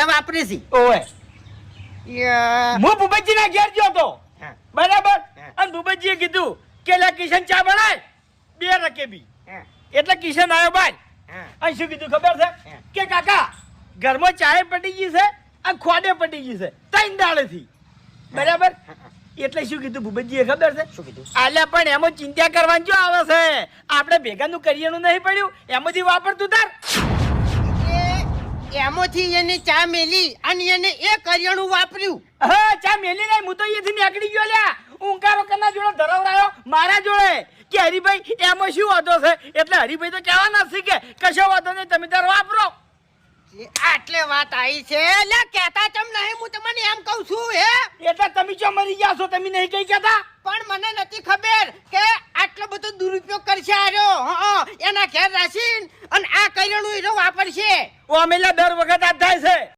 તે વાપરી છી ઓય યા હું ભૂપતજીના ઘેર ગયો તો હા. બરાબર હા. અને ભૂપતજીએ કીધું કે લે કિશન ચા બનાય 2 રકેબી હા એટલે કિશન આવ્યો બાર હા અને શું કીધું ખબર છે હા. કે કાકા ઘરમાં ચાય પટી ગઈ છે અને ખોડે પટી ગઈ છે 3 દાડેથી બરાબર એટલે શું કીધું ભૂપતજીએ ખબર છે શું કીધું આલ્યા પણ એમાં ચિંતા કરવાની જો આવે છે આપણે ભેગાનું કરિયાણું નહીં પડ્યું એમાંથી વાપરતું તાર એમાંથી એને ચા મેલી અને એને એ કરિયાણું વાપર્યું હા ચા મેલી નહીં હું તો અહીંયાથી નીકળી ગયો લ્યા ઊંકારો કરના જોડે ધરાવરાયો મારા જોડે કે હરીભાઈ એમાં શું વાંધો છે એટલે હરીભાઈ તો કહેવાના છે કે કશો વાંધો નહીં તમે તાર વાપરો આટલે વાત આવી છે લે કહેતા ચમ નહીં હું તમને એમ કહું છું હે એટલે તમે ચો મરી ગયા છો તમે નહીં કઈ કહેતા પણ મને નથી ખબર કે આટલો બધો દુરુપયોગ કરશે આર્યો હા એના ઘેર રાખીને અને આ કરિયાણું એનો વાપરશે ઓ અમે દર વખત આ થાય છે